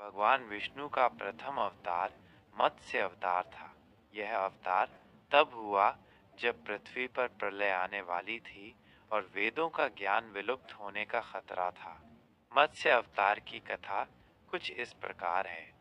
भगवान विष्णु का प्रथम अवतार मत्स्य अवतार था। यह अवतार तब हुआ जब पृथ्वी पर प्रलय आने वाली थी और वेदों का ज्ञान विलुप्त होने का खतरा था। मत्स्य अवतार की कथा कुछ इस प्रकार है।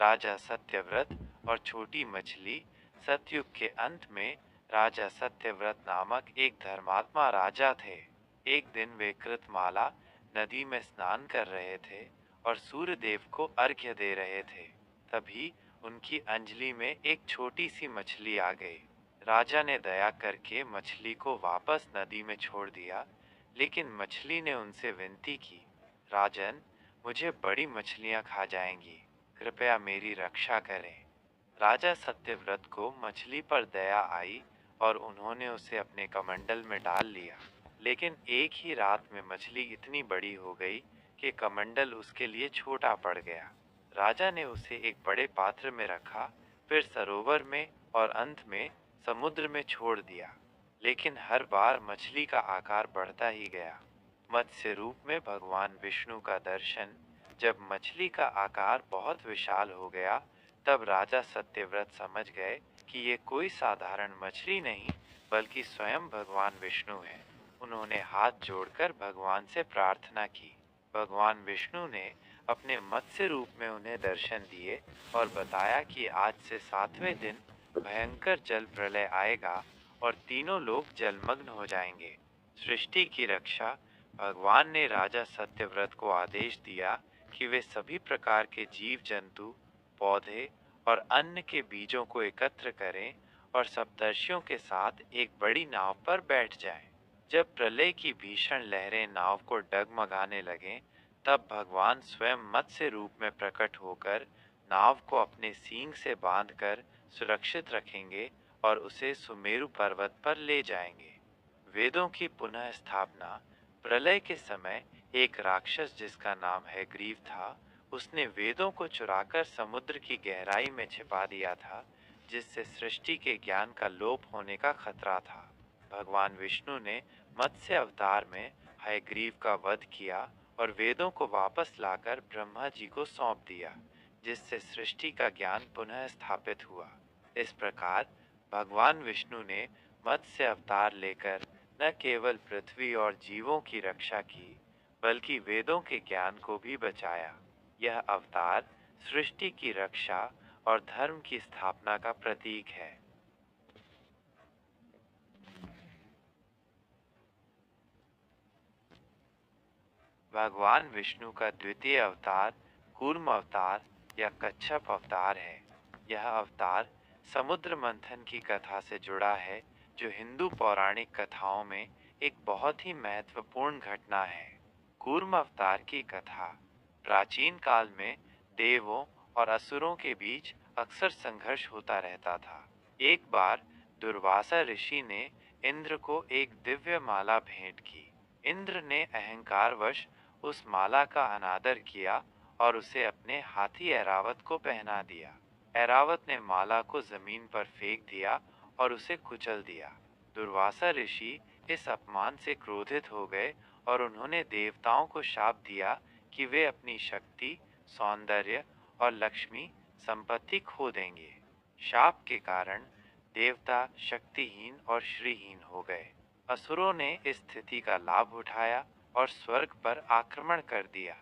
राजा सत्यव्रत और छोटी मछली। सतयुग के अंत में राजा सत्यव्रत नामक एक धर्मात्मा राजा थे। एक दिन वे कृतमाला नदी में स्नान कर रहे थे और सूर्य देव को अर्घ्य दे रहे थे। तभी उनकी अंजलि में एक छोटी सी मछली आ गई। राजा ने दया करके मछली को वापस नदी में छोड़ दिया, लेकिन मछली ने उनसे विनती की, राजन, मुझे बड़ी मछलियां खा जाएंगी, कृपया मेरी रक्षा करें। राजा सत्यव्रत को मछली पर दया आई और उन्होंने उसे अपने कमंडल में डाल लिया। लेकिन एक ही रात में मछली इतनी बड़ी हो गई कि कमंडल उसके लिए छोटा पड़ गया। राजा ने उसे एक बड़े पात्र में रखा, फिर सरोवर में और अंत में समुद्र में छोड़ दिया। लेकिन हर बार मछली का आकार बढ़ता ही गया। मत्स्य रूप में भगवान विष्णु का दर्शन। जब मछली का आकार बहुत विशाल हो गया, तब राजा सत्यव्रत समझ गए कि ये कोई साधारण मछली नहीं, बल्कि स्वयं भगवान विष्णु है। उन्होंने हाथ जोड़कर भगवान से प्रार्थना की। भगवान विष्णु ने अपने मत्स्य रूप में उन्हें दर्शन दिए और बताया कि आज से 7वें दिन भयंकर जल प्रलय आएगा और तीनों लोग जलमग्न हो जाएंगे। सृष्टि की रक्षा। भगवान ने राजा सत्यव्रत को आदेश दिया कि वे सभी प्रकार के जीव जंतु, पौधे और अन्न के बीजों को एकत्र करें और सप्तर्षियों के साथ एक बड़ी नाव पर बैठ जाएं। जब प्रलय की भीषण लहरें नाव को डगमगाने लगें, तब भगवान स्वयं मत्स्य रूप में प्रकट होकर नाव को अपने सींग से बांधकर सुरक्षित रखेंगे और उसे सुमेरु पर्वत पर ले जाएंगे। वेदों की पुनः स्थापना। प्रलय के समय एक राक्षस जिसका नाम हैग्रीव था, उसने वेदों को चुराकर समुद्र की गहराई में छिपा दिया था, जिससे सृष्टि के ज्ञान का लोप होने का खतरा था। भगवान विष्णु ने मत्स्य अवतार में हयग्रीव का वध किया और वेदों को वापस लाकर ब्रह्मा जी को सौंप दिया, जिससे सृष्टि का ज्ञान पुनः स्थापित हुआ। इस प्रकार भगवान विष्णु ने मत्स्य अवतार लेकर न केवल पृथ्वी और जीवों की रक्षा की, बल्कि वेदों के ज्ञान को भी बचाया। यह अवतार सृष्टि की रक्षा और धर्म की स्थापना का प्रतीक है। भगवान विष्णु का द्वितीय अवतार कूर्म अवतार या कच्छप अवतार है। यह अवतार समुद्र मंथन की कथा से जुड़ा है, जो हिंदू पौराणिक कथाओं में एक बहुत ही महत्वपूर्ण घटना है। कूर्म अवतार की कथा। प्राचीन काल में देवों और असुरों के बीच अक्सर संघर्ष होता रहता था। एक बार दुर्वासा ऋषि ने इंद्र को एक दिव्य माला भेंट की। इंद्र ने अहंकारवश उस माला का अनादर किया और उसे अपने हाथी ऐरावत को पहना दिया। ऐरावत ने माला को जमीन पर फेंक दिया और उसे कुचल दिया। दुर्वासा ऋषि इस अपमान से क्रोधित हो गए और उन्होंने देवताओं को शाप दिया कि वे अपनी शक्ति, सौंदर्य और लक्ष्मी संपत्ति खो देंगे। शाप के कारण देवता शक्तिहीन और श्रीहीन हो गए। असुरों ने इस स्थिति का लाभ उठाया और स्वर्ग पर आक्रमण कर दिया।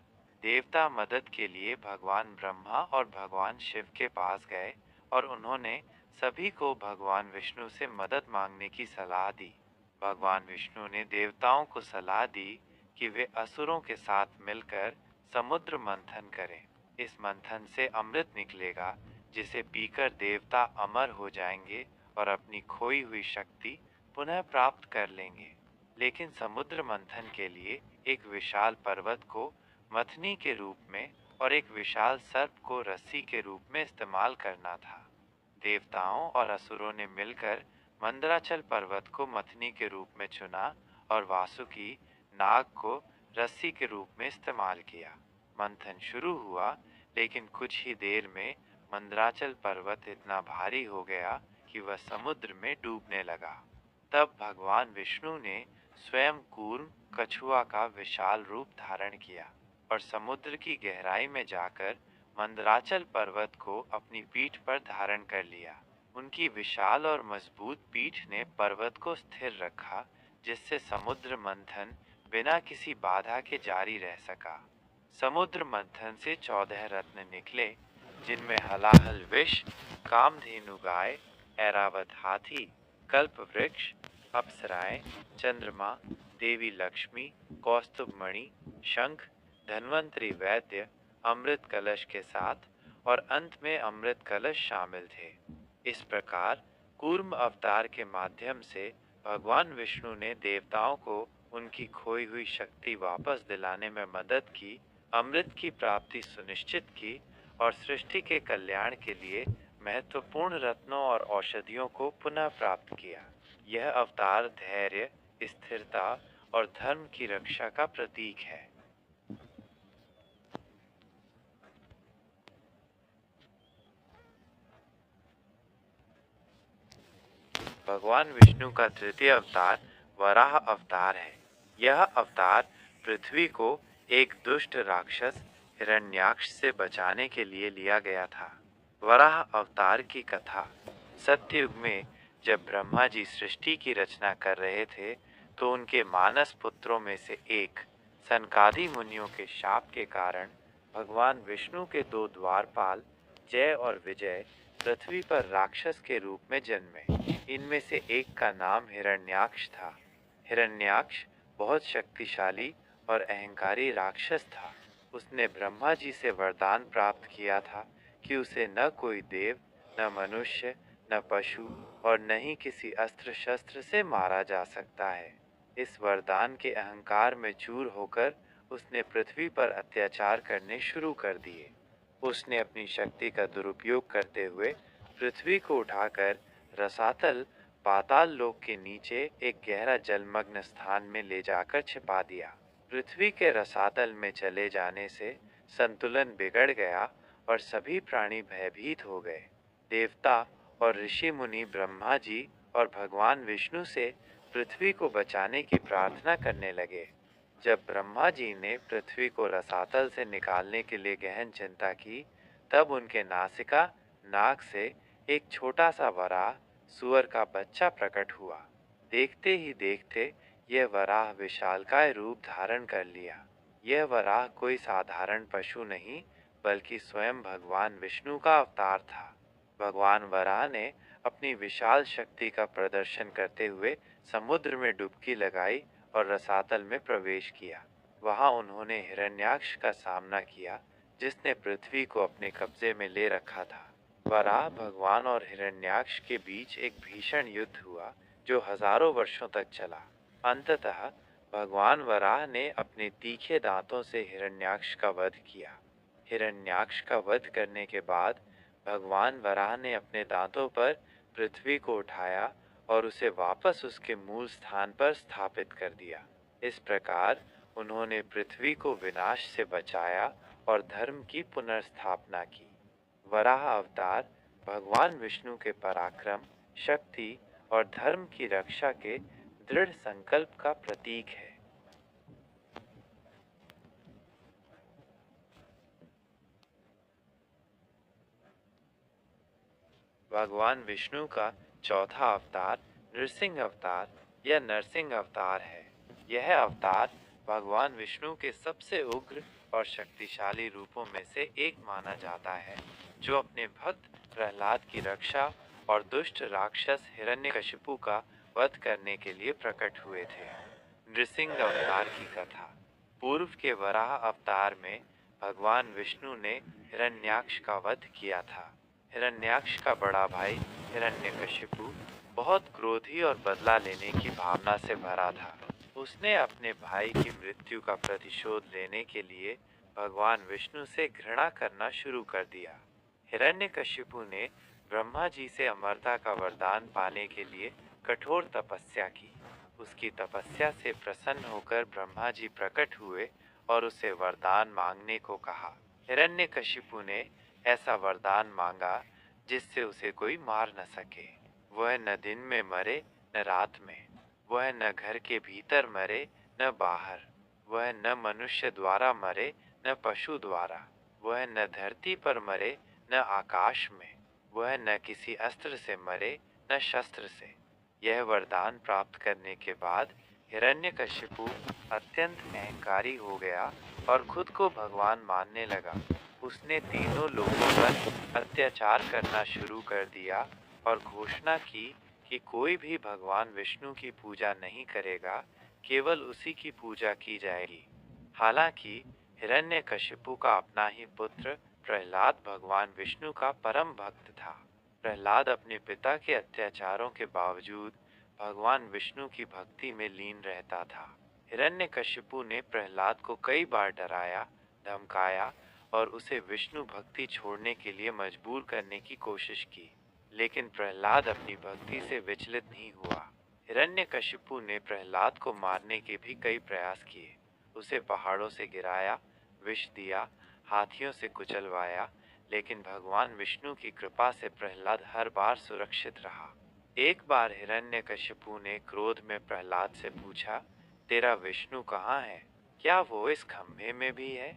देवता मदद के लिए भगवान ब्रह्मा और भगवान शिव के पास गए और उन्होंने सभी को भगवान विष्णु से मदद मांगने की सलाह दी। भगवान विष्णु ने देवताओं को सलाह दी कि वे असुरों के साथ मिलकर समुद्र मंथन करें। इस मंथन से अमृत निकलेगा, जिसे पीकर देवता अमर हो जाएंगे और अपनी खोई हुई शक्ति पुनः प्राप्त कर लेंगे। लेकिन समुद्र मंथन के लिए एक विशाल पर्वत को मथनी के रूप में और एक विशाल सर्प को रस्सी के रूप में इस्तेमाल करना था। देवताओं और असुरों ने मिलकर मंदराचल पर्वत को मथनी के रूप में चुना और वासुकी नाग को रस्सी के रूप में इस्तेमाल किया। मंथन शुरू हुआ, लेकिन कुछ ही देर में मंदराचल पर्वत इतना भारी हो गया कि वह समुद्र में डूबने लगा। तब भगवान विष्णु ने स्वयं कूर्म कछुआ का विशाल रूप धारण किया और समुद्र की गहराई में जाकर मंदराचल पर्वत को अपनी पीठ पर धारण कर लिया। उनकी विशाल और मजबूत पीठ ने पर्वत को स्थिर रखा, जिससे समुद्र मंथन बिना किसी बाधा के जारी रह सका। समुद्र मंथन से 14 रत्न निकले, जिनमें हलाहल विष, कामधेनु गाय, ऐरावत हाथी, कल्प वृक्ष, अप्सराएं, चंद्रमा, देवी लक्ष्मी, कौस्तुभ मणि, शंख, धन्वंतरी वैद्य, अमृत कलश के साथ और अंत में अमृत कलश शामिल थे। इस प्रकार कूर्म अवतार के माध्यम से भगवान विष्णु ने देवताओं को उनकी खोई हुई शक्ति वापस दिलाने में मदद की, अमृत की प्राप्ति सुनिश्चित की और सृष्टि के कल्याण के लिए महत्वपूर्ण रत्नों और औषधियों को पुनः प्राप्त किया। यह अवतार धैर्य, स्थिरता और धर्म की रक्षा का प्रतीक है। भगवान विष्णु का तृतीय अवतार वराह अवतार है। यह अवतार पृथ्वी को एक दुष्ट राक्षस हिरण्याक्ष से बचाने के लिए लिया गया था। वराह अवतार की कथा। सत्ययुग में जब ब्रह्मा जी सृष्टि की रचना कर रहे थे, तो उनके मानस पुत्रों में से एक सनकादि मुनियों के शाप के कारण भगवान विष्णु के दो द्वारपाल जय और विजय पृथ्वी पर राक्षस के रूप में जन्मे। इनमें से एक का नाम हिरण्याक्ष था। हिरण्याक्ष बहुत शक्तिशाली और अहंकारी राक्षस था। उसने ब्रह्मा जी से वरदान प्राप्त किया था कि उसे न कोई देव, न मनुष्य, न पशु और न ही किसी अस्त्र शस्त्र से मारा जा सकता है। इस वरदान के अहंकार में चूर होकर उसने पृथ्वी पर अत्याचार करने शुरू कर दिए। उसने अपनी शक्ति का दुरुपयोग करते हुए पृथ्वी को उठाकर रसातल पाताल लोक के नीचे एक गहरा जलमग्न स्थान में ले जाकर छिपा दिया। पृथ्वी के रसातल में चले जाने से संतुलन बिगड़ गया और सभी प्राणी भयभीत हो गए। देवता और ऋषि मुनि ब्रह्मा जी और भगवान विष्णु से पृथ्वी को बचाने की प्रार्थना करने लगे। जब ब्रह्मा जी ने पृथ्वी को रसातल से निकालने के लिए गहन चिंता की, तब उनके नासिका नाक से एक छोटा सा वराह सुअर का बच्चा प्रकट हुआ। देखते ही देखते यह वराह विशालकाय रूप धारण कर लिया। यह वराह कोई साधारण पशु नहीं, बल्कि स्वयं भगवान विष्णु का अवतार था। भगवान वराह ने अपनी विशाल शक्ति का प्रदर्शन करते हुए समुद्र में डुबकी लगाई और रसातल में प्रवेश किया। वहां उन्होंने हिरण्याक्ष का सामना किया, जिसने पृथ्वी को अपने कब्जे में ले रखा था। वराह भगवान और हिरण्याक्ष के बीच एक भीषण युद्ध हुआ, जो हजारों वर्षों तक चला। अंततः भगवान वराह ने अपने तीखे दांतों से हिरण्याक्ष का वध किया। हिरण्याक्ष का वध करने के बाद भगवान वराह ने अपने दांतों पर पृथ्वी को उठाया और उसे वापस उसके मूल स्थान पर स्थापित कर दिया। इस प्रकार उन्होंने पृथ्वी को विनाश से बचाया और धर्म की पुनर्स्थापना की। वराह अवतार भगवान विष्णु के पराक्रम, शक्ति और धर्म की रक्षा के दृढ़ संकल्प का प्रतीक है। भगवान विष्णु का चौथा अवतार नृसिंह अवतार या नरसिंह अवतार है। यह अवतार भगवान विष्णु के सबसे उग्र और शक्तिशाली रूपों में से एक माना जाता है, जो अपने भक्त प्रहलाद की रक्षा और दुष्ट राक्षस हिरण्यकशिपु का वध करने के लिए प्रकट हुए थे। नृसिंह अवतार की कथा। पूर्व के वराह अवतार में भगवान विष्णु ने हिरण्याक्ष का वध किया था। हिरण्याक्ष का बड़ा भाई हिरण्यकशिपु बहुत क्रोधी और बदला लेने की भावना से भरा था। उसने अपने भाई की मृत्यु का प्रतिशोध लेने के लिए भगवान विष्णु से घृणा करना शुरू कर दिया। हिरण्यकशिपु ने ब्रह्मा जी से अमरता का वरदान पाने के लिए कठोर तपस्या की। उसकी तपस्या से प्रसन्न होकर ब्रह्मा जी प्रकट हुए और उसे वरदान मांगने को कहा। हिरण्यकशिपु ने ऐसा वरदान मांगा जिससे उसे कोई मार न सके। वह न दिन में मरे न रात में, वह न घर के भीतर मरे न बाहर, वह न मनुष्य द्वारा मरे न पशु द्वारा, वह न धरती पर मरे न आकाश में, वह न किसी अस्त्र से मरे न शस्त्र से। यह वरदान प्राप्त करने के बाद हिरण्यकशिपु अत्यंत अहंकारी हो गया और खुद को भगवान मानने लगा। उसने तीनों लोगों पर अत्याचार करना शुरू कर दिया और घोषणा की कि कोई भी भगवान विष्णु की पूजा नहीं करेगा, केवल उसी की पूजा की जाएगी। हालांकि हिरण्यकशिपु का अपना ही पुत्र प्रहलाद भगवान विष्णु का परम भक्त था। प्रहलाद अपने पिता के अत्याचारों के बावजूद भगवान विष्णु की भक्ति में लीन रहता था। हिरण्यकशिपु ने प्रहलाद को कई बार डराया, धमकाया और उसे विष्णु भक्ति छोड़ने के लिए मजबूर करने की कोशिश की, लेकिन प्रहलाद अपनी भक्ति से विचलित नहीं हुआ। हिरण्यकशिपु ने प्रहलाद को मारने के भी कई प्रयास किए। उसे पहाड़ों से गिराया, विष दिया, हाथियों से कुचलवाया, लेकिन भगवान विष्णु की कृपा से प्रहलाद हर बार सुरक्षित रहा। एक बार हिरण्यकशिपु ने क्रोध में प्रहलाद से पूछा, तेरा विष्णु कहाँ है? क्या वो इस खंभे में भी है?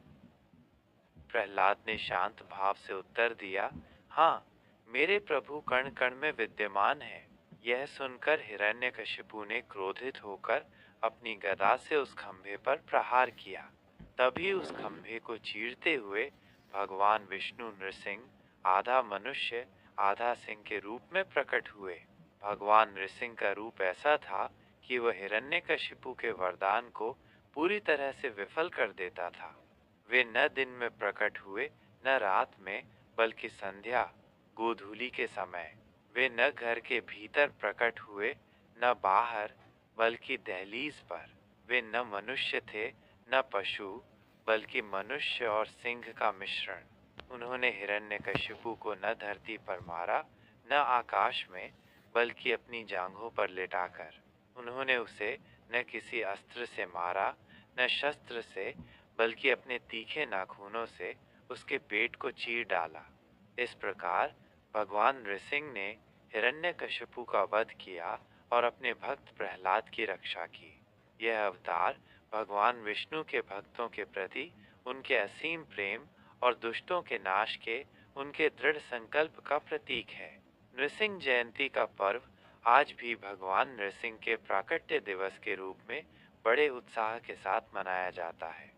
प्रहलाद ने शांत भाव से उत्तर दिया, हाँ, मेरे प्रभु कण कण में विद्यमान है। यह सुनकर हिरण्यकशिपु ने क्रोधित होकर अपनी गदा से उस खंभे पर प्रहार किया। तभी उस खंभे को चीरते हुए भगवान विष्णु नृसिंह आधा मनुष्य आधा सिंह के रूप में प्रकट हुए। भगवान नृसिंह का रूप ऐसा था कि वह हिरण्यकशिपु के वरदान को पूरी तरह से विफल कर देता था। वे न दिन में प्रकट हुए न रात में, बल्कि संध्या गोधूली के समय। वे न घर के भीतर प्रकट हुए न बाहर, बल्कि दहलीज पर। वे न मनुष्य थे न पशु, बल्कि मनुष्य और सिंह का मिश्रण। उन्होंने हिरण्यकशिपु को न धरती पर मारा न आकाश में, बल्कि अपनी जांघों पर लिटाकर। उन्होंने उसे न किसी अस्त्र से मारा न शस्त्र से, बल्कि अपने तीखे नाखूनों से उसके पेट को चीर डाला। इस प्रकार भगवान नृसिंह ने हिरण्यकशिपु का वध किया और अपने भक्त प्रहलाद की रक्षा की। यह अवतार भगवान विष्णु के भक्तों के प्रति उनके असीम प्रेम और दुष्टों के नाश के उनके दृढ़ संकल्प का प्रतीक है। नृसिंह जयंती का पर्व आज भी भगवान नृसिंह के प्राकट्य दिवस के रूप में बड़े उत्साह के साथ मनाया जाता है।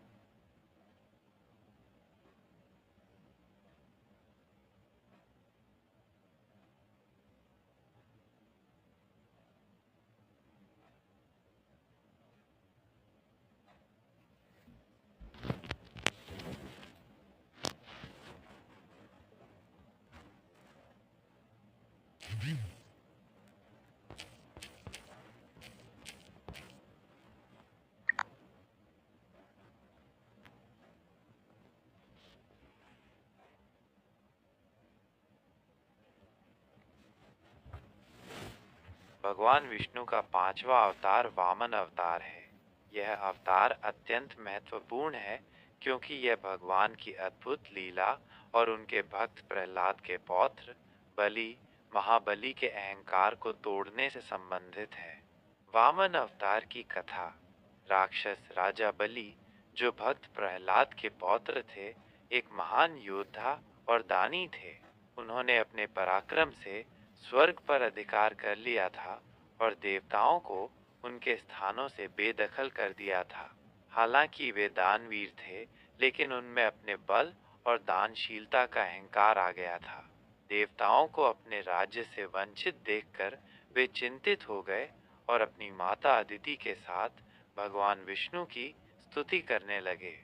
भगवान विष्णु का पांचवा अवतार वामन अवतार है। यह अवतार अत्यंत महत्वपूर्ण है क्योंकि यह भगवान की अद्भुत लीला और उनके भक्त प्रहलाद के पौत्र बलि महाबली के अहंकार को तोड़ने से संबंधित है। वामन अवतार की कथा। राक्षस राजा बलि, जो भक्त प्रहलाद के पौत्र थे, एक महान योद्धा और दानी थे। उन्होंने अपने पराक्रम से स्वर्ग पर अधिकार कर लिया था और देवताओं को उनके स्थानों से बेदखल कर दिया था। हालांकि वे दानवीर थे, लेकिन उनमें अपने बल और दानशीलता का अहंकार आ गया था। देवताओं को अपने राज्य से वंचित देखकर वे चिंतित हो गए और अपनी माता अदिति के साथ भगवान विष्णु की स्तुति करने लगे।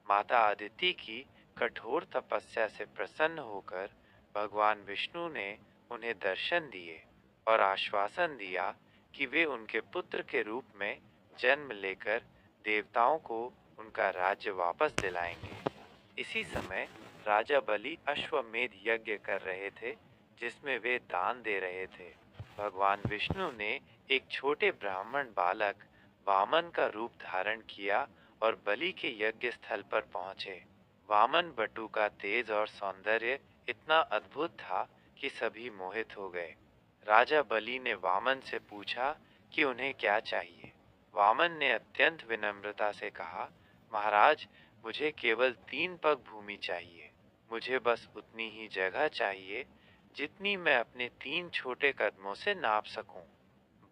माता अदिति की कठोर तपस्या से प्रसन्न होकर भगवान विष्णु ने उन्हें दर्शन दिए और आश्वासन दिया कि वे उनके पुत्र के रूप में जन्म लेकर देवताओं को उनका राज्य वापस दिलाएंगे। इसी समय राजा बलि अश्वमेध यज्ञ कर रहे थे, जिसमें वे दान दे रहे थे। भगवान विष्णु ने एक छोटे ब्राह्मण बालक वामन का रूप धारण किया और बलि के यज्ञ स्थल पर पहुंचे। वामन बटु का तेज और सौंदर्य इतना अद्भुत था कि सभी मोहित हो गए। राजा बलि ने वामन से पूछा कि उन्हें क्या चाहिए। वामन ने अत्यंत विनम्रता से कहा, महाराज, मुझे केवल 3 पग भूमि चाहिए। मुझे बस उतनी ही जगह चाहिए जितनी मैं अपने 3 छोटे कदमों से नाप सकूं।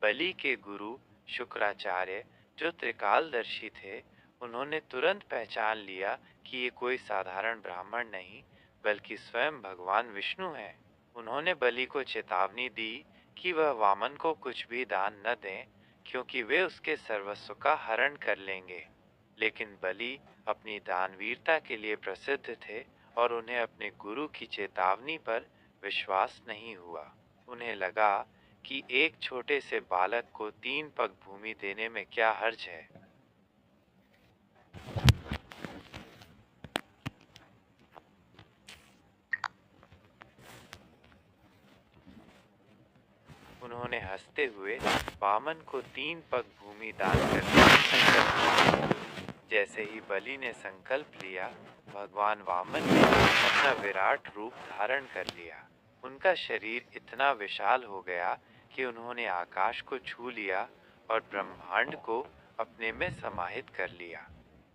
बलि के गुरु शुक्राचार्य, जो त्रिकालदर्शी थे, उन्होंने तुरंत पहचान लिया कि ये कोई साधारण ब्राह्मण नहीं, बल्कि स्वयं भगवान विष्णु हैं। उन्होंने बलि को चेतावनी दी कि वह वामन को कुछ भी दान न दें, क्योंकि वे उसके सर्वस्व का हरण कर लेंगे। लेकिन बलि अपनी दानवीरता के लिए प्रसिद्ध थे और उन्हें अपने गुरु की चेतावनी पर विश्वास नहीं हुआ। उन्हें लगा कि एक छोटे से बालक को 3 पग भूमि देने में क्या हर्ज है। उन्होंने हंसते हुए वामन को 3 पग भूमि दान करने का संकल्प लिया। जैसे ही बलि ने संकल्प लिया, भगवान वामन ने अपना विराट रूप धारण कर लिया। उनका शरीर इतना विशाल हो गया कि उन्होंने आकाश को छू लिया और ब्रह्मांड को अपने में समाहित कर लिया।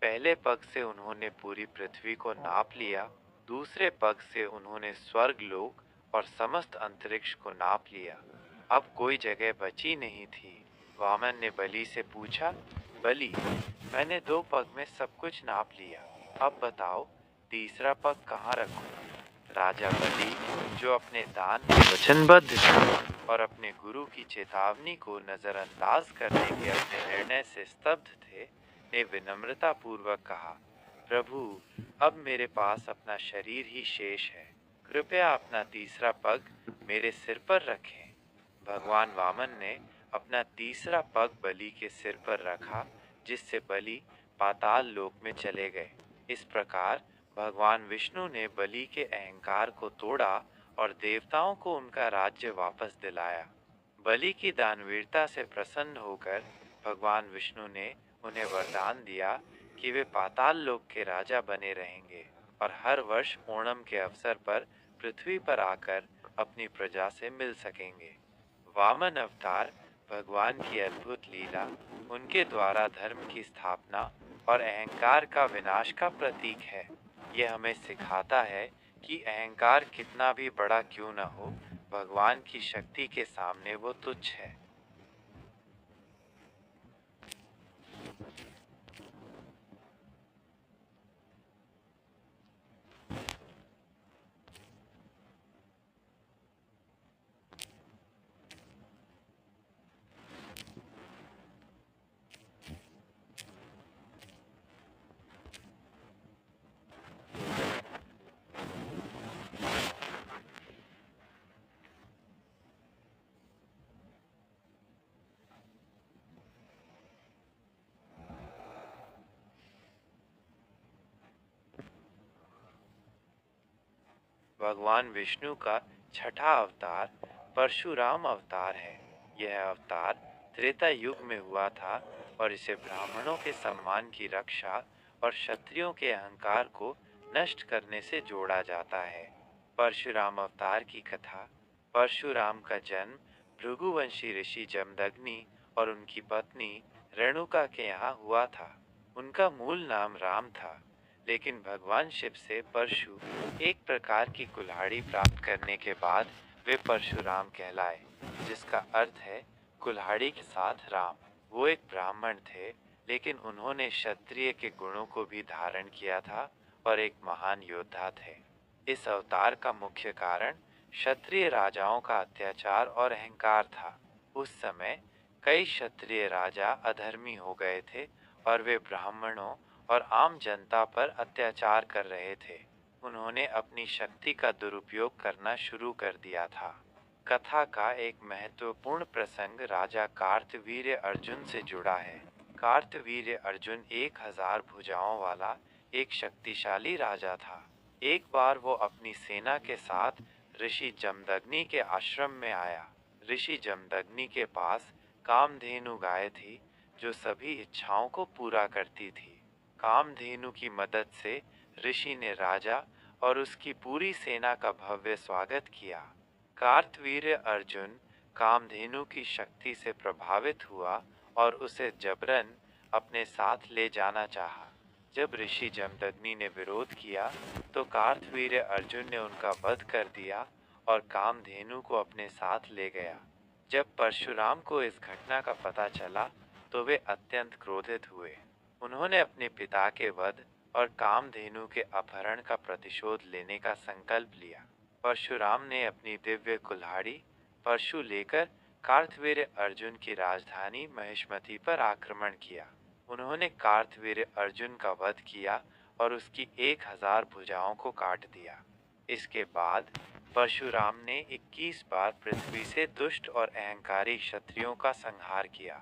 पहले पग से उन्होंने पूरी पृथ्वी को नाप लिया। दूसरे पग से उन्होंने स्वर्ग लोक और समस्त अंतरिक्ष को नाप लिया। अब कोई जगह बची नहीं थी। वामन ने बलि से पूछा, बलि, मैंने 2 पग में सब कुछ नाप लिया, अब बताओ तीसरा पग कहाँ रखूं? राजा बलि, जो अपने दान में वचनबद्ध थे और अपने गुरु की चेतावनी को नजरअंदाज करने के अपने निर्णय से स्तब्ध थे, ने विनम्रता पूर्वक कहा, प्रभु, अब मेरे पास अपना शरीर ही शेष है। कृपया अपना तीसरा पग मेरे सिर पर रखें। भगवान वामन ने अपना तीसरा पग बलि के सिर पर रखा, जिससे बलि पाताल लोक में चले गए। इस प्रकार भगवान विष्णु ने बलि के अहंकार को तोड़ा और देवताओं को उनका राज्य वापस दिलाया। बलि की दानवीरता से प्रसन्न होकर भगवान विष्णु ने उन्हें वरदान दिया कि वे पाताल लोक के राजा बने रहेंगे और हर वर्ष ओणम के अवसर पर पृथ्वी पर आकर अपनी प्रजा से मिल सकेंगे। वामन अवतार भगवान की अद्भुत लीला, उनके द्वारा धर्म की स्थापना और अहंकार का विनाश का प्रतीक है। यह हमें सिखाता है कि अहंकार कितना भी बड़ा क्यों न हो, भगवान की शक्ति के सामने वो तुच्छ है। भगवान विष्णु का छठा अवतार परशुराम अवतार है। यह अवतार त्रेता युग में हुआ था और इसे ब्राह्मणों के सम्मान की रक्षा और क्षत्रियों के अहंकार को नष्ट करने से जोड़ा जाता है। परशुराम अवतार की कथा। परशुराम का जन्म भृगुवंशी ऋषि जमदग्नि और उनकी पत्नी रेणुका के यहाँ हुआ था। उनका मूल नाम राम था, लेकिन भगवान शिव से परशु, एक प्रकार की कुल्हाड़ी प्राप्त करने के बाद वे परशुराम कहलाए, जिसका अर्थ है कुल्हाड़ी के साथ राम। वो एक ब्राह्मण थे, लेकिन उन्होंने क्षत्रिय के गुणों को भी धारण किया था और एक महान योद्धा थे। इस अवतार का मुख्य कारण क्षत्रिय राजाओं का अत्याचार और अहंकार था। उस समय कई क्षत्रिय राजा अधर्मी हो गए थे और वे ब्राह्मणों और आम जनता पर अत्याचार कर रहे थे। उन्होंने अपनी शक्ति का दुरुपयोग करना शुरू कर दिया था। कथा का एक महत्वपूर्ण प्रसंग राजा कार्तवीर्य अर्जुन से जुड़ा है। कार्तवीर्य अर्जुन 1000 भुजाओं वाला एक शक्तिशाली राजा था। एक बार वो अपनी सेना के साथ ऋषि जमदग्नि के आश्रम में आया। ऋषि जमदग्नि के पास कामधेनु गाय थी, जो सभी इच्छाओं को पूरा करती थी। कामधेनु की मदद से ऋषि ने राजा और उसकी पूरी सेना का भव्य स्वागत किया। कार्तवीर्य अर्जुन कामधेनु की शक्ति से प्रभावित हुआ और उसे जबरन अपने साथ ले जाना चाहा। जब ऋषि जमदग्नि ने विरोध किया तो कार्तवीर्य अर्जुन ने उनका वध कर दिया और कामधेनु को अपने साथ ले गया। जब परशुराम को इस घटना का पता चला तो वे अत्यंत क्रोधित हुए। उन्होंने अपने पिता के वध और कामधेनु के अपहरण का प्रतिशोध लेने का संकल्प लिया। परशुराम ने अपनी दिव्य कुल्हाड़ी परशु लेकर कार्तवीर्य अर्जुन की राजधानी महिष्मति पर आक्रमण किया। उन्होंने कार्तवीर्य अर्जुन का वध किया और उसकी 1000 भुजाओं को काट दिया। इसके बाद परशुराम ने 21 बार पृथ्वी से दुष्ट और अहंकारी क्षत्रियों का संहार किया,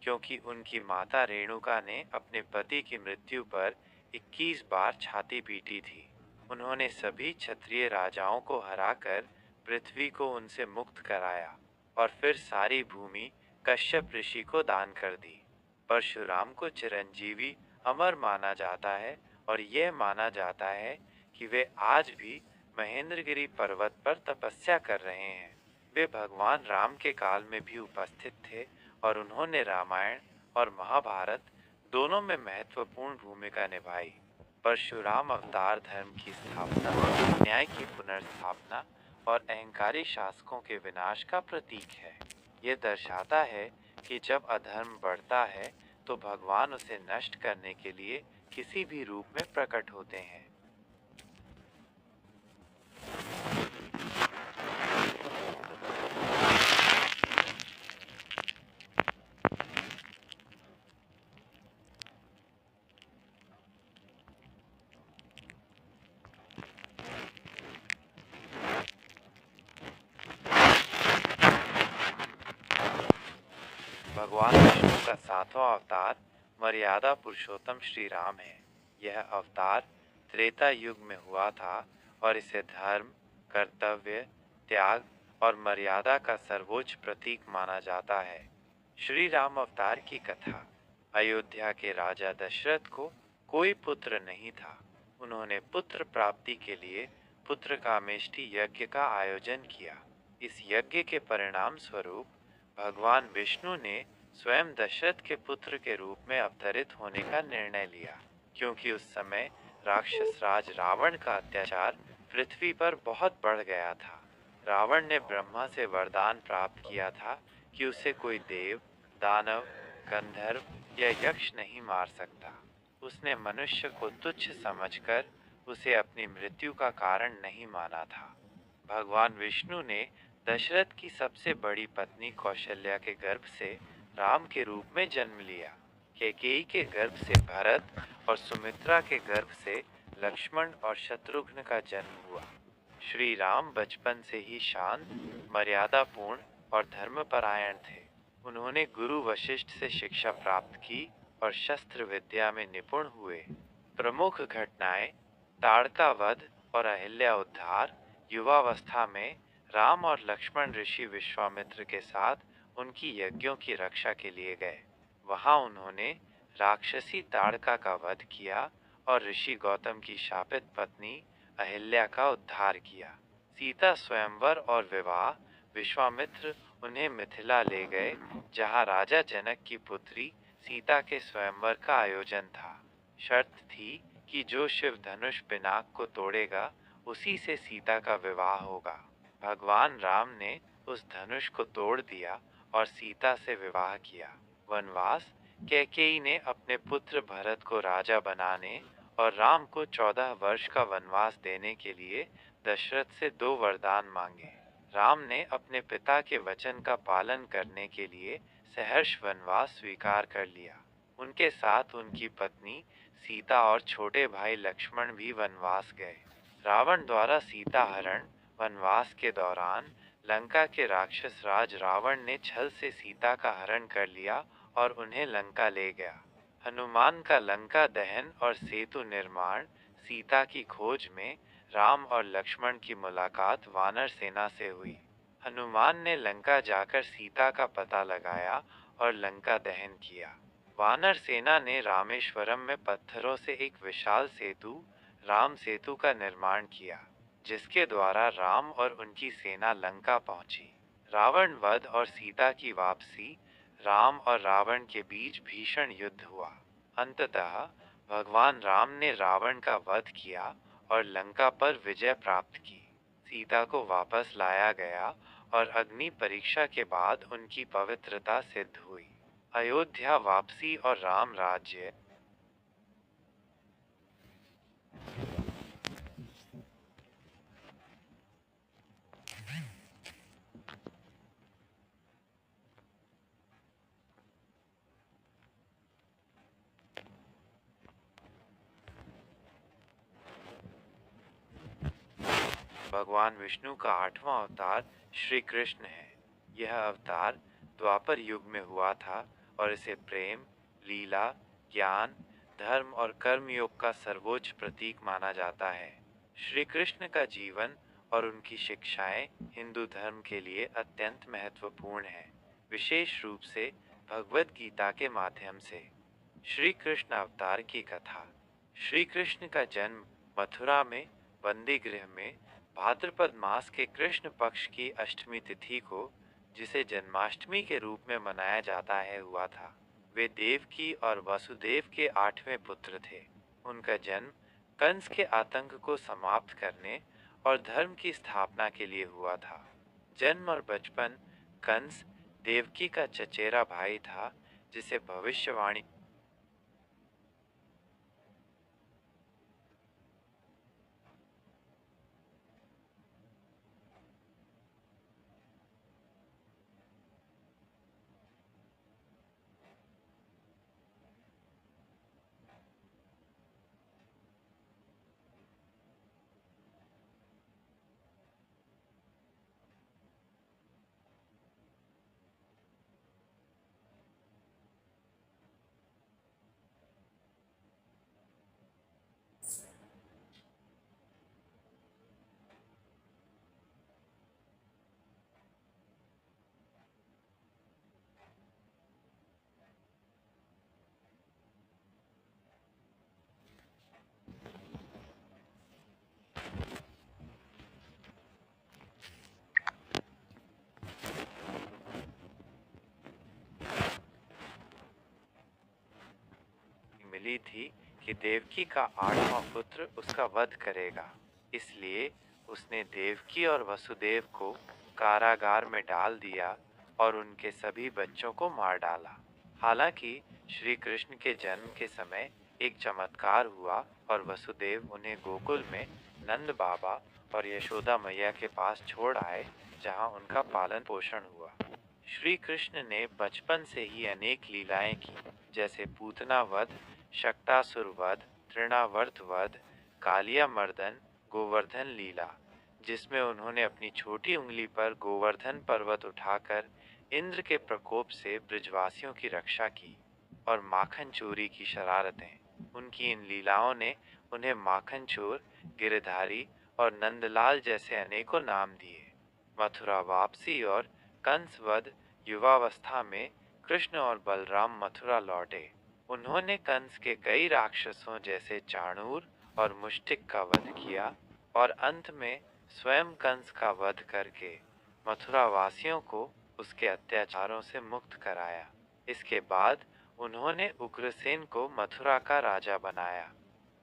क्योंकि उनकी माता रेणुका ने अपने पति की मृत्यु पर 21 बार छाती पीटी थी। उन्होंने सभी क्षत्रिय राजाओं को हराकर पृथ्वी को उनसे मुक्त कराया और फिर सारी भूमि कश्यप ऋषि को दान कर दी। परशुराम को चिरंजीवी अमर माना जाता है और यह माना जाता है कि वे आज भी महेंद्रगिरी पर्वत पर तपस्या कर रहे हैं। वे भगवान राम के काल में भी उपस्थित थे और उन्होंने रामायण और महाभारत दोनों में महत्वपूर्ण भूमिका निभाई। परशुराम अवतार धर्म की स्थापना, न्याय की पुनर्स्थापना और अहंकारी शासकों के विनाश का प्रतीक है। ये दर्शाता है कि जब अधर्म बढ़ता है तो भगवान उसे नष्ट करने के लिए किसी भी रूप में प्रकट होते हैं। भगवान विष्णु का 7वां अवतार मर्यादा पुरुषोत्तम श्री राम है। यह अवतार त्रेता युग में हुआ था और इसे धर्म, कर्तव्य, त्याग और मर्यादा का सर्वोच्च प्रतीक माना जाता है। श्री राम अवतार की कथा। अयोध्या के राजा दशरथ को कोई पुत्र नहीं था। उन्होंने पुत्र प्राप्ति के लिए पुत्र कामेष्टि यज्ञ का आयोजन किया। इस यज्ञ के परिणाम स्वरूप भगवान विष्णु ने स्वयं दशरथ के पुत्र के रूप में अवतरित होने का निर्णय लिया, क्योंकि उस समय राक्षस राज रावण का अत्याचार पृथ्वी पर बहुत बढ़ गया था। रावण ने ब्रह्मा से वरदान प्राप्त किया था कि उसे कोई देव, दानव, गंधर्व या यक्ष नहीं मार सकता। उसने मनुष्य को तुच्छ समझकर उसे अपनी मृत्यु का कारण नहीं माना था। भगवान विष्णु ने दशरथ की सबसे बड़ी पत्नी कौशल्या के गर्भ से राम के रूप में जन्म लिया। कैकेयी के गर्भ से भरत और सुमित्रा के गर्भ से लक्ष्मण और शत्रुघ्न का जन्म हुआ। श्री राम बचपन से ही शांत, मर्यादापूर्ण और धर्मपरायण थे। उन्होंने गुरु वशिष्ठ से शिक्षा प्राप्त की और शस्त्र विद्या में निपुण हुए। प्रमुख घटनाएं: ताड़का वध और अहिल्या उद्धार। युवावस्था में राम और लक्ष्मण ऋषि विश्वामित्र के साथ उनकी यज्ञों की रक्षा के लिए गए। वहां उन्होंने राक्षसी ताड़का का वध किया और ऋषि गौतम की शापित पत्नी अहिल्या का उद्धार किया। सीता स्वयंवर और विवाह। विश्वामित्र उन्हें मिथिला ले गए, जहां राजा जनक की पुत्री सीता के स्वयंवर का आयोजन था। शर्त थी कि जो शिव धनुष पिनाक को तोड़ेगा उसी से सीता का विवाह होगा। भगवान राम ने उस धनुष को तोड़ दिया और सीता से विवाह किया। वनवास। कैकेयी ने अपने पुत्र भरत को राजा बनाने और राम को 14 वर्ष का वनवास देने के लिए दशरथ से 2 वरदान मांगे। राम ने अपने पिता के वचन का पालन करने के लिए सहर्ष वनवास स्वीकार कर लिया। उनके साथ उनकी पत्नी सीता और छोटे भाई लक्ष्मण भी वनवास गए। रावण द्वारा सीता हरण। वनवास के दौरान लंका के राक्षस राज रावण ने छल से सीता का हरण कर लिया और उन्हें लंका ले गया। हनुमान का लंका दहन और सेतु निर्माण। सीता की खोज में राम और लक्ष्मण की मुलाकात वानर सेना से हुई। हनुमान ने लंका जाकर सीता का पता लगाया और लंका दहन किया। वानर सेना ने रामेश्वरम में पत्थरों से एक विशाल सेतु, राम सेतु का निर्माण किया, जिसके द्वारा राम और उनकी सेना लंका पहुंची। रावण वध और सीता की वापसी। राम और रावण के बीच भीषण युद्ध हुआ। अंततः भगवान राम ने रावण का वध किया और लंका पर विजय प्राप्त की। सीता को वापस लाया गया और अग्नि परीक्षा के बाद उनकी पवित्रता सिद्ध हुई। अयोध्या वापसी और राम राज्य। भगवान विष्णु का 8वां अवतार श्री कृष्ण है। यह अवतार द्वापर युग में हुआ था और इसे प्रेम, लीला, ज्ञान, धर्म और कर्म योग का सर्वोच्च प्रतीक माना जाता है। श्री कृष्ण का जीवन और उनकी शिक्षाएं हिंदू धर्म के लिए अत्यंत महत्वपूर्ण है, विशेष रूप से भगवद गीता के माध्यम से। श्री कृष्ण अवतार की कथा। श्री कृष्ण का जन्म मथुरा में बंदी गृह में भाद्रपद मास के कृष्ण पक्ष की अष्टमी तिथि को, जिसे जन्माष्टमी के रूप में मनाया जाता है, हुआ था। वे देवकी और वसुदेव के 8वें पुत्र थे। उनका जन्म कंस के आतंक को समाप्त करने और धर्म की स्थापना के लिए हुआ था। जन्म और बचपन। कंस देवकी का चचेरा भाई था, जिसे भविष्यवाणी मिली थी कि देवकी का 8वां पुत्र उसका वध करेगा। इसलिए उसने देवकी और वसुदेव को कारागार में डाल दिया और उनके सभी बच्चों को मार डाला। हालांकि श्री कृष्ण के जन्म के समय एक चमत्कार हुआ और वसुदेव उन्हें गोकुल में नंद बाबा और यशोदा मैया के पास छोड़ आए, जहां उनका पालन पोषण हुआ। श्री कृष्ण ने बचपन से ही अनेक लीलाएं की, जैसे पूतना वध, शक्टासुर वध, तृणावर्त वध, कालिया मर्दन, गोवर्धन लीला, जिसमें उन्होंने अपनी छोटी उंगली पर गोवर्धन पर्वत उठाकर इंद्र के प्रकोप से ब्रजवासियों की रक्षा की, और माखन चोरी की शरारतें। उनकी इन लीलाओं ने उन्हें माखन चोर, गिरधारी और नंदलाल जैसे अनेकों नाम दिए। मथुरा वापसी और कंस वध। युवावस्था में कृष्ण और बलराम मथुरा लौटे। उन्होंने कंस के कई राक्षसों जैसे चाणूर और मुष्टिक का वध किया और अंत में स्वयं कंस का वध करके मथुरा वासियों को उसके अत्याचारों से मुक्त कराया। इसके बाद उन्होंने उग्रसेन को मथुरा का राजा बनाया।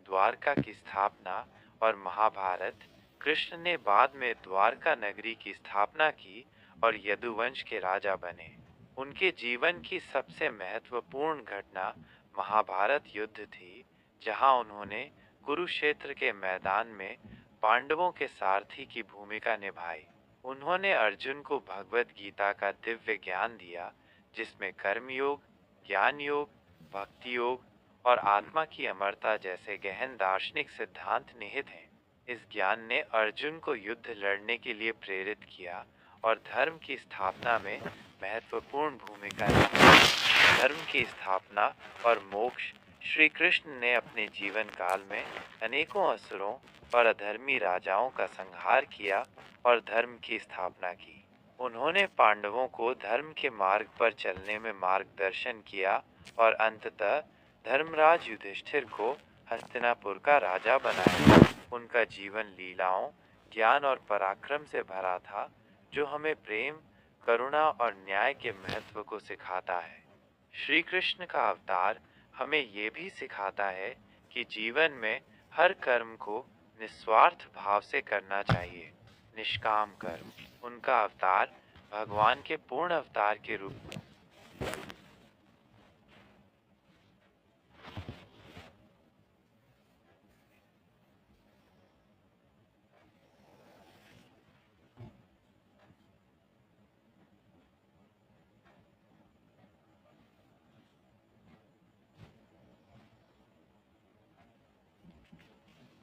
द्वारका की स्थापना और महाभारत। कृष्ण ने बाद में द्वारका नगरी की स्थापना की और यदुवंश के राजा बने। उनके जीवन की सबसे महत्वपूर्ण घटना महाभारत युद्ध थी, जहां उन्होंने कुरुक्षेत्र के मैदान में पांडवों के सारथी की भूमिका निभाई। उन्होंने अर्जुन को भगवत गीता का दिव्य ज्ञान दिया, जिसमें कर्मयोग, ज्ञान योग, भक्ति योग और आत्मा की अमरता जैसे गहन दार्शनिक सिद्धांत निहित हैं। इस ज्ञान ने अर्जुन को युद्ध लड़ने के लिए प्रेरित किया और धर्म की स्थापना में महत्वपूर्ण भूमिका निभाई। धर्म की स्थापना और मोक्ष। श्री कृष्ण ने अपने जीवन काल में अनेकों असुरों और अधर्मी राजाओं का संहार किया और धर्म की स्थापना की। उन्होंने पांडवों को धर्म के मार्ग पर चलने में मार्गदर्शन किया और अंततः धर्मराज युधिष्ठिर को हस्तिनापुर का राजा बनाया। उनका जीवन लीलाओं, ज्ञान और पराक्रम से भरा था, जो हमें प्रेम, करुणा और न्याय के महत्व को सिखाता है। श्री कृष्ण का अवतार हमें ये भी सिखाता है कि जीवन में हर कर्म को निस्वार्थ भाव से करना चाहिए। निष्काम कर्म, उनका अवतार भगवान के पूर्ण अवतार के रूप।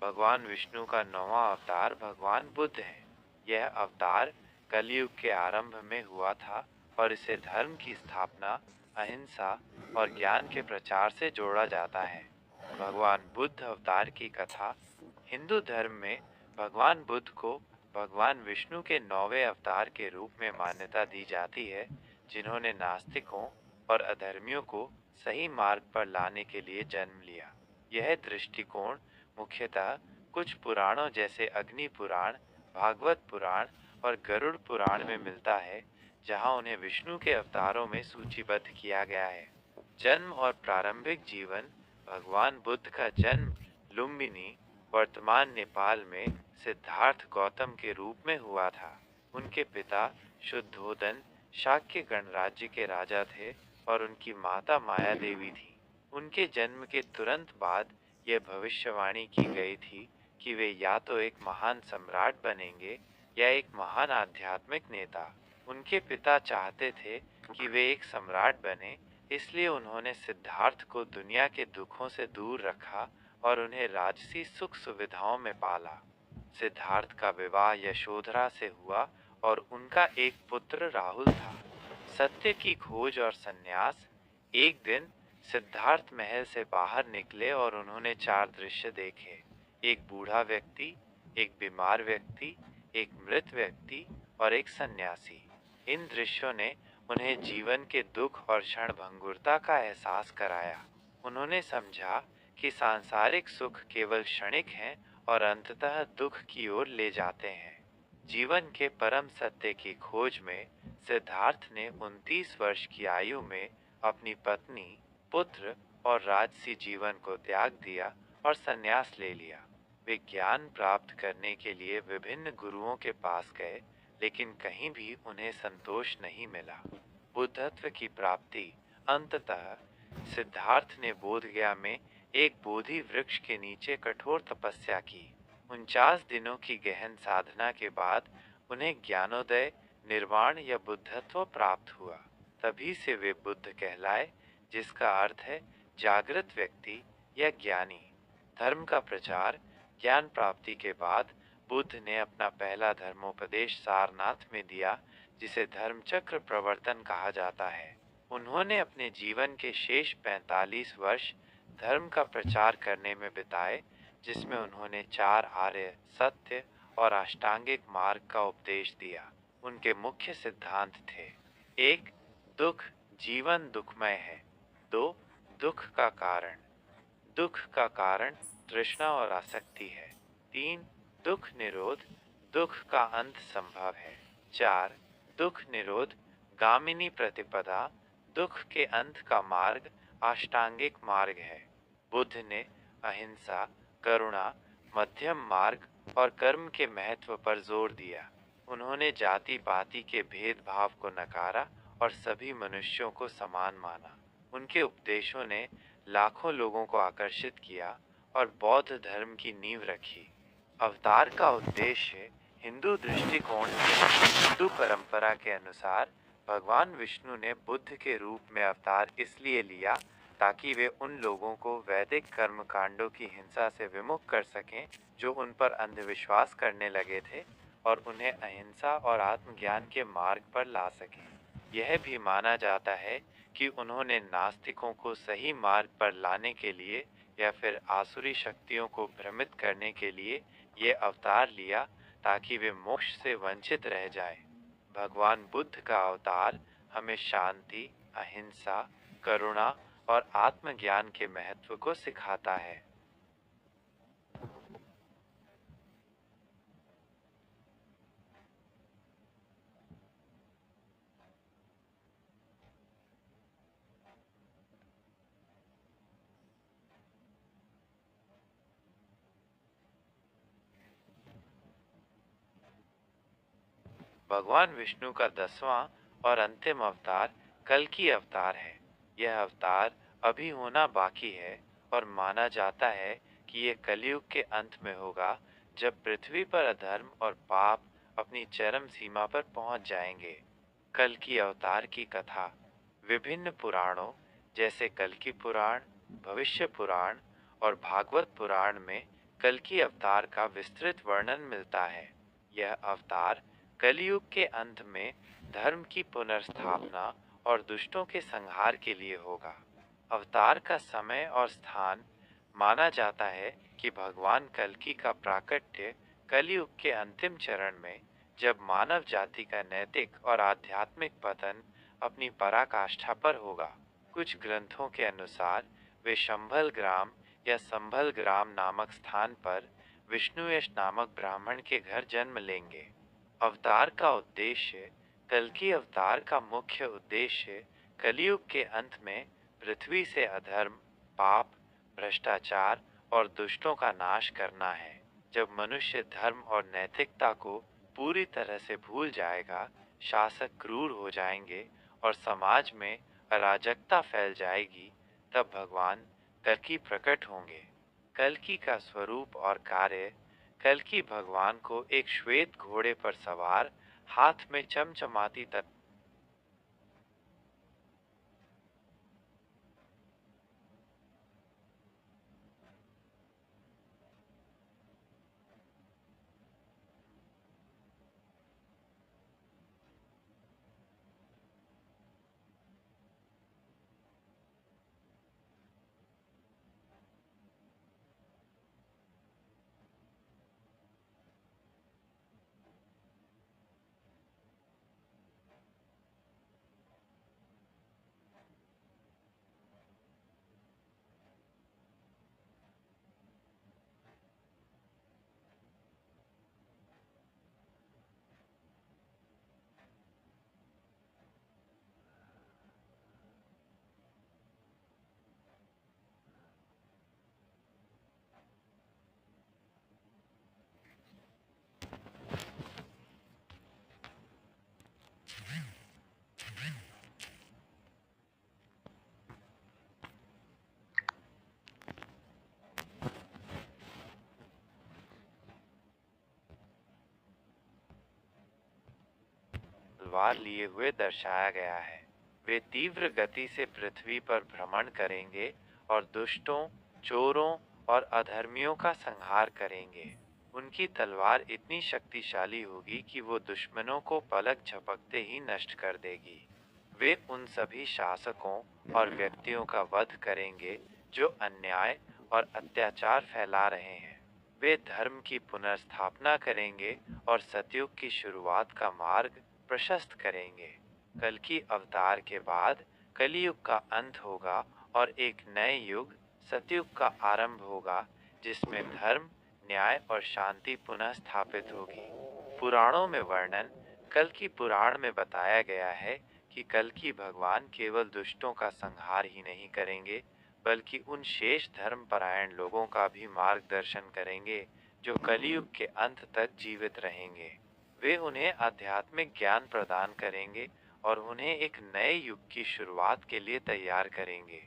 भगवान विष्णु का 9वां अवतार भगवान बुद्ध है। यह अवतार कलयुग के आरंभ में हुआ था और इसे धर्म की स्थापना, अहिंसा और ज्ञान के प्रचार से जोड़ा जाता है। भगवान बुद्ध अवतार की कथा। हिंदू धर्म में भगवान बुद्ध को भगवान विष्णु के 9वें अवतार के रूप में मान्यता दी जाती है, जिन्होंने नास्तिकों और अधर्मियों को सही मार्ग पर लाने के लिए जन्म लिया। यह दृष्टिकोण मुख्यतः कुछ पुराणों जैसे अग्नि पुराण, भागवत पुराण और गरुड़ पुराण में मिलता है, जहां उन्हें विष्णु के अवतारों में सूचीबद्ध किया गया है। जन्म और प्रारंभिक जीवन। भगवान बुद्ध का जन्म लुम्बिनी, वर्तमान नेपाल में सिद्धार्थ गौतम के रूप में हुआ था। उनके पिता शुद्धोदन शाक्य गणराज्य के राजा थे और उनकी माता माया देवी थी। उनके जन्म के तुरंत बाद यह भविष्यवाणी की गई थी कि वे या तो एक महान सम्राट बनेंगे या एक महान आध्यात्मिक नेता। उनके पिता चाहते थे कि वे एक सम्राट बने, इसलिए उन्होंने सिद्धार्थ को दुनिया के दुखों से दूर रखा और उन्हें राजसी सुख सुविधाओं में पाला। सिद्धार्थ का विवाह यशोधरा से हुआ और उनका एक पुत्र राहुल था। सत्य की खोज और संन्यास। एक दिन सिद्धार्थ महल से बाहर निकले और उन्होंने 4 दृश्य देखे। एक बूढ़ा व्यक्ति, एक बीमार व्यक्ति, एक मृत व्यक्ति और एक सन्यासी। इन दृश्यों ने उन्हें जीवन के दुख और क्षणभंगुरता का एहसास कराया। उन्होंने समझा कि सांसारिक सुख केवल क्षणिक हैं और अंततः दुख की ओर ले जाते हैं। जीवन के परम सत्य की खोज में सिद्धार्थ ने 29 वर्ष की आयु में अपनी पत्नी, पुत्र और राजसी जीवन को त्याग दिया और संन्यास ले लिया। वे ज्ञान प्राप्त करने के लिए विभिन्न गुरुओं के पास गए, लेकिन कहीं भी उन्हें संतोष नहीं मिला। बुद्धत्व की प्राप्ति। अंततः सिद्धार्थ ने बोधगया में एक बोधि वृक्ष के नीचे कठोर तपस्या की। 49 दिनों की गहन साधना के बाद उन्हें ज्ञानोदय, निर्वाण या बुद्धत्व प्राप्त हुआ। तभी से वे बुद्ध कहलाए, जिसका अर्थ है जागृत व्यक्ति या ज्ञानी। धर्म का प्रचार। ज्ञान प्राप्ति के बाद बुद्ध ने अपना पहला धर्मोपदेश सारनाथ में दिया, जिसे धर्मचक्र प्रवर्तन कहा जाता है। उन्होंने अपने जीवन के शेष 45 वर्ष धर्म का प्रचार करने में बिताए, जिसमें उन्होंने 4 आर्य सत्य और अष्टांगिक मार्ग का उपदेश दिया। उनके मुख्य सिद्धांत थे: 1. दुख, जीवन दुखमय है। 2. दुख का कारण। दुख का कारण तृष्णा और आसक्ति है। 3. दुख निरोध, दुख का अंत संभव है। 4. दुख निरोध गामिनी प्रतिपदा, दुख के अंत का मार्ग अष्टांगिक मार्ग है। बुद्ध ने अहिंसा, करुणा, मध्यम मार्ग और कर्म के महत्व पर जोर दिया। उन्होंने जाति पाति के भेदभाव को नकारा और सभी मनुष्यों को समान माना। उनके उपदेशों ने लाखों लोगों को आकर्षित किया और बौद्ध धर्म की नींव रखी। अवतार का उद्देश्य। हिंदू दृष्टिकोण से हिंदू परंपरा के अनुसार भगवान विष्णु ने बुद्ध के रूप में अवतार इसलिए लिया ताकि वे उन लोगों को वैदिक कर्म कांडों की हिंसा से विमुख कर सकें जो उन पर अंधविश्वास करने लगे थे, और उन्हें अहिंसा और आत्मज्ञान के मार्ग पर ला सकें। यह भी माना जाता है कि उन्होंने नास्तिकों को सही मार्ग पर लाने के लिए या फिर आसुरी शक्तियों को भ्रमित करने के लिए ये अवतार लिया, ताकि वे मोक्ष से वंचित रह जाएं। भगवान बुद्ध का अवतार हमें शांति, अहिंसा, करुणा और आत्मज्ञान के महत्व को सिखाता है। भगवान विष्णु का 10वां और अंतिम अवतार कल्कि अवतार है। यह अवतार अभी होना बाकी है और माना जाता है कि यह कलयुग के अंत में होगा, जब पृथ्वी पर अधर्म और पाप अपनी चरम सीमा पर पहुंच जाएंगे। कल्कि अवतार की कथा विभिन्न पुराणों जैसे कल्कि पुराण, भविष्य पुराण और भागवत पुराण में कल्कि अवतार का विस्तृत वर्णन मिलता है। यह अवतार कलयुग के अंत में धर्म की पुनर्स्थापना और दुष्टों के संहार के लिए होगा। अवतार का समय और स्थान माना जाता है कि भगवान कल्कि का प्राकट्य कलयुग के अंतिम चरण में, जब मानव जाति का नैतिक और आध्यात्मिक पतन अपनी पराकाष्ठा पर होगा। कुछ ग्रंथों के अनुसार वे शंभल ग्राम या संभल ग्राम नामक स्थान पर विष्णुयश नामक ब्राह्मण के घर जन्म लेंगे। अवतार का उद्देश्य कल्कि अवतार का मुख्य उद्देश्य कलयुग के अंत में पृथ्वी से अधर्म, पाप, भ्रष्टाचार और दुष्टों का नाश करना है। जब मनुष्य धर्म और नैतिकता को पूरी तरह से भूल जाएगा, शासक क्रूर हो जाएंगे और समाज में अराजकता फैल जाएगी, तब भगवान कल्कि प्रकट होंगे। कल्कि का स्वरूप और कार्य कल्कि भगवान को एक श्वेत घोड़े पर सवार, हाथ में चमचमाती तलवार लिए हुए दर्शाया गया है। वे तीव्र गति से पृथ्वी पर भ्रमण करेंगे और दुष्टों, चोरों और अधर्मियों का संहार करेंगे। उनकी तलवार इतनी शक्तिशाली होगी कि वो दुश्मनों को पलक झपकते ही नष्ट कर देगी। वे उन सभी शासकों और व्यक्तियों का वध करेंगे जो अन्याय और अत्याचार फैला रहे हैं। वे धर्म की पुनर्स्थापना करेंगे और सतयुग की शुरुआत का मार्ग प्रशस्त करेंगे। कल्कि अवतार के बाद कलियुग का अंत होगा और एक नए युग सतयुग का आरंभ होगा, जिसमें धर्म, न्याय और शांति पुनः स्थापित होगी। पुराणों में वर्णन कल्कि पुराण में बताया गया है कि कल्कि भगवान केवल दुष्टों का संहार ही नहीं करेंगे, बल्कि उन शेष धर्मपरायण लोगों का भी मार्गदर्शन करेंगे जो कलयुग के अंत तक जीवित रहेंगे। वे उन्हें आध्यात्मिक ज्ञान प्रदान करेंगे और उन्हें एक नए युग की शुरुआत के लिए तैयार करेंगे।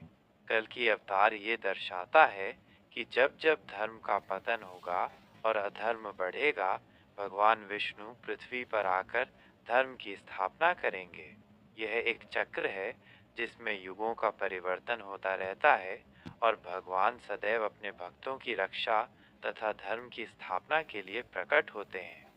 कल्कि अवतार ये दर्शाता है कि जब जब धर्म का पतन होगा और अधर्म बढ़ेगा, भगवान विष्णु पृथ्वी पर आकर धर्म की स्थापना करेंगे। यह एक चक्र है जिसमें युगों का परिवर्तन होता रहता है और भगवान सदैव अपने भक्तों की रक्षा तथा धर्म की स्थापना के लिए प्रकट होते हैं।